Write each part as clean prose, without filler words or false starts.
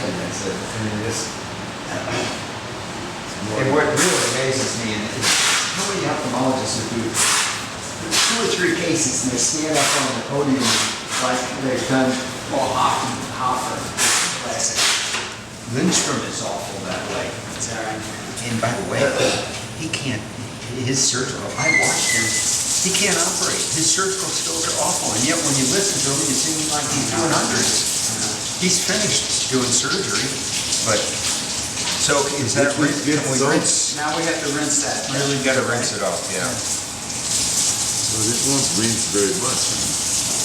vitamins, and and what really amazes me is how many ophthalmologists do 2 or 3 cases and they stand up on the podium like they've done Paul Hoffman classic. Lindstrom is awful that way. And by the way, he can't, his surgical, I watched him, he can't operate. His surgical skills are awful, and yet when you listen to him, you seem like he's doing hundreds. He's finished doing surgery, but, so is that, can we rinse? Now we have to rinse that. Really gotta rinse it off, yeah. Well, it won't rinse very much.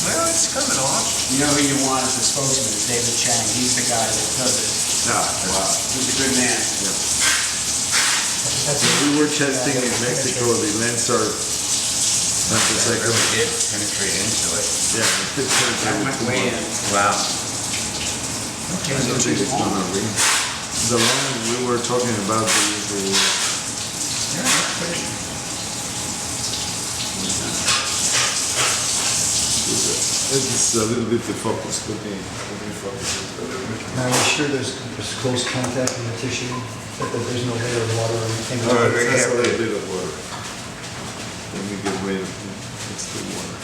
Well, it's coming off. You know who you want as a spokesman is David Chang. He's the guy that does it. Ah, wow. He's a good man. So we were testing in Mexico the Lensar That anthracycline. really did penetrate into it. Yeah, it did That penetrate went too way in. much. Wow. I don't think it's gonna rinse. The one we were talking about the Yeah, put it. it's a little bit the focus. Let me focus it better. Now, are you sure there's close contact in the tissue, that there's no layer of water or anything? Oh, It has a yeah. little bit of water. Let me get rid of it. It's the water.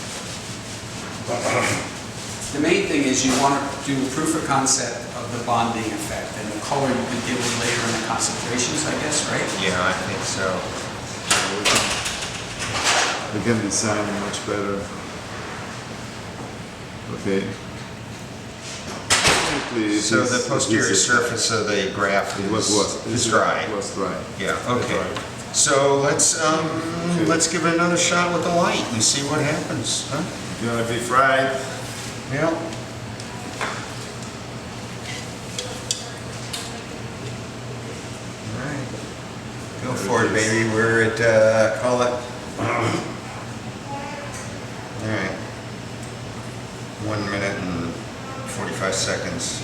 The main thing is you want to do a proof of concept of the bonding effect, and the color you can deal with later in the concentrations, I guess, right? Yeah, I think so. We can design much better. Okay. Technically, it So is- the it posterior is- surface of the graft It was is dry. It was dry. Yeah, okay. Dry. So let's give it another shot with the light and see what happens, huh? It's gonna be fried. Yeah. Alright. Go for it, baby. We're at, call it. Alright. 1 minute and 45 seconds.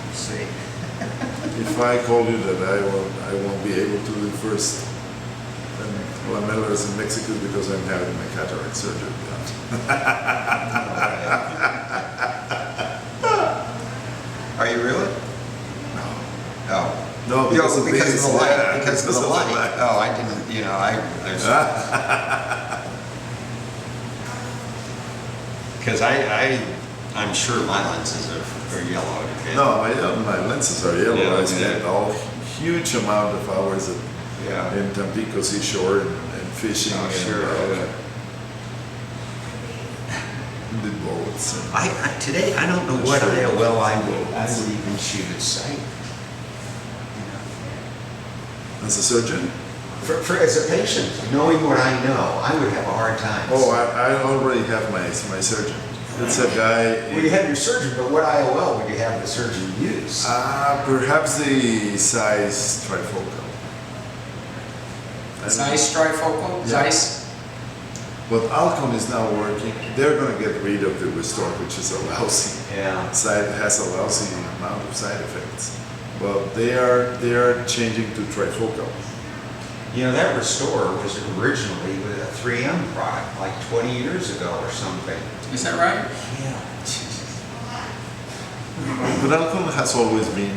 Let's see. If I call you that I won't be able to do first lamellas in Mexico because I'm having my cataract surgery done. Are you really? No. Oh. No, because of because this, of the light. yeah, Because of because the of the light. light. Oh, I didn't, you know, because I'm sure my lenses are yellow. No, my lenses are yellow. Yeah, I spent a huge amount of hours Yeah. in Tampico seashore and fishing Oh, and sure. the boats. And Today, I don't know what IOL I would even shoot at sight. as a surgeon, As a patient, knowing what I know, I would have a hard time. I already have my surgeon. It's a guy. Well, you have your surgeon, but what IOL would you have the surgeon use? Perhaps the size trifocal. Zeiss trifocal, Yeah. Zeiss. But Alcon is now working. They're going to get rid of the Restore, which is a lousy Yeah. side, has a lousy amount of side effects. But they are changing to trifocal. You know, that Restore was originally with a 3M product, like 20 years ago or something. Is that right? Yeah. Jesus. But Alcon has always been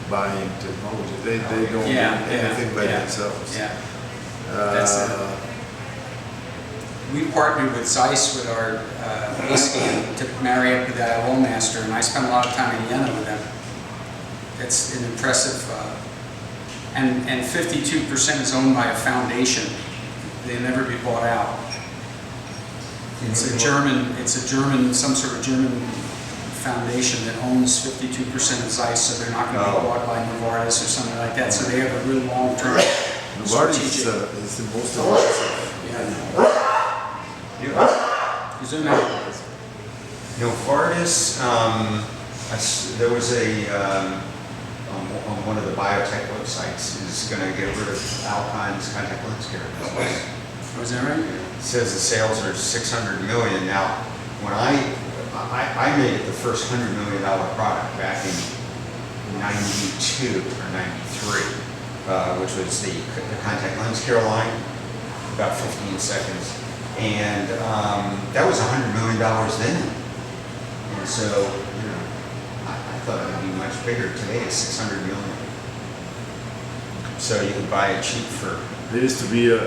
buying technology. They don't Yeah, do anything by yeah, themselves. Yeah. That's it. We partnered with Zeiss with our A-scan to marry up with the IOL master, and I spent a lot of time in Vienna with them. It's an impressive, and 52% is owned by a foundation. They'll never be bought out. It's a German, some sort of German foundation that owns 52% of Zeiss, so they're not going to be bought by Novartis or something like that. So they have a real long-term Novartis strategic. is the most aggressive. Yeah. Zoom out. Novartis, there was on one of the biotech websites, is going to get rid of Alpine's contact lens care business. Was that right? It says the sales are 600 million. Now, when I made it the first $100 million product back in 92 or 93, which was the contact lens care line, about 15 seconds. And that was $100 million then. And so, you know, I it'd be much bigger. Today it's 600 million. So you could buy it cheap for, There used to be a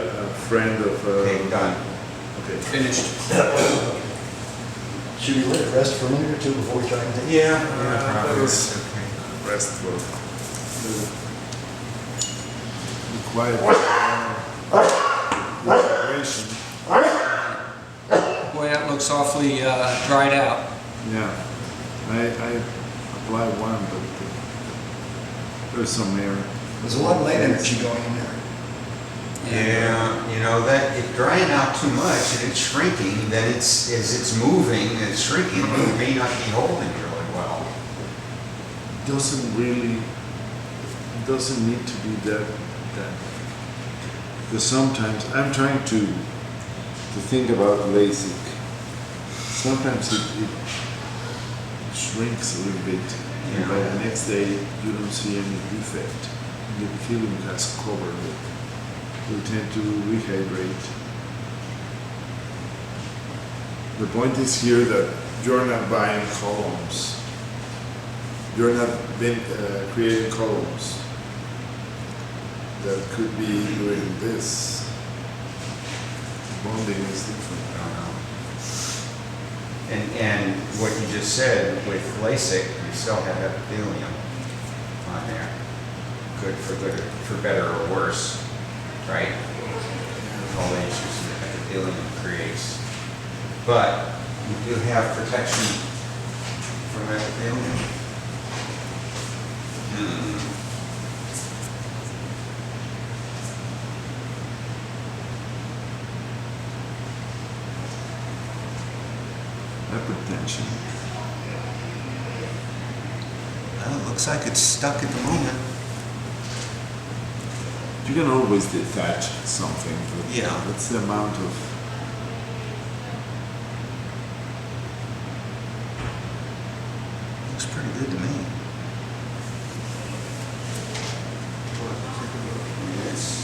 friend of. okay, done. Okay. Finished. Should we let it rest for a minute or two before we try and take? Yeah, that probably. was- Okay. Restful. Be quiet. Vibration. Boy, that looks awfully dried out. Yeah, I applied one, but there's some air. There's a lot of light energy going in there. Yeah, you know, that, if drying out too much and it's shrinking, then it's, as it's moving and it's shrinking, it may not be holding really well. Doesn't really, doesn't need to be that. Because sometimes, I'm trying to think about LASIK. Sometimes it shrinks a little bit, and by the next day, you don't see any defect. The film has covered it. You tend to rehydrate. The point is here that you're not buying columns. You're not creating columns that could be doing this. Bonding is different. I don't know. And what you just said with LASIK, you still have epithelium on there. Good, for better or worse, right? All the issues that epithelium creates. But you do have protection from epithelium. Hypertension. Well, it looks like it's stuck at the moment. You can always detach something, but Yeah. that's the amount of. Looks pretty good to me.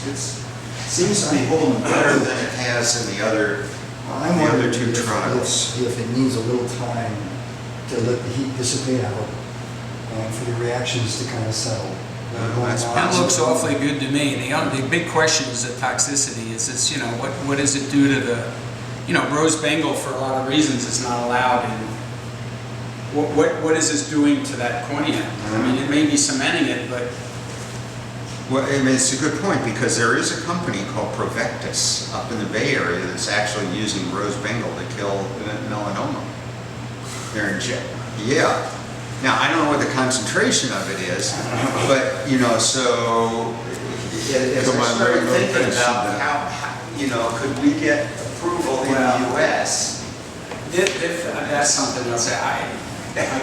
It's seems to be holding better than it has in the other. I'm The other wondering two trials. if it needs a little time to let the heat dissipate out and for the reactions to kind of settle. That looks awfully good to me. The big question is the toxicity. Is this, you know, what does it do to the, you know, rose bengal for a lot of reasons is not allowed in. What is this doing to that cornea? I mean, it may be cementing it, but Well, I mean, it's a good point because there is a company called Provectus up in the Bay Area that's actually using rose bengal to kill melanoma. They're in jail. Yeah. Now, I don't know what the concentration of it is, but, you know, so as Come I on, started no thinking offense to about that. how, you know, could we get approval in Well, the US? if that's something else, I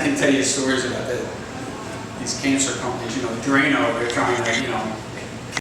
can tell you stories about these cancer companies. You know, Drano, they're trying to, you know,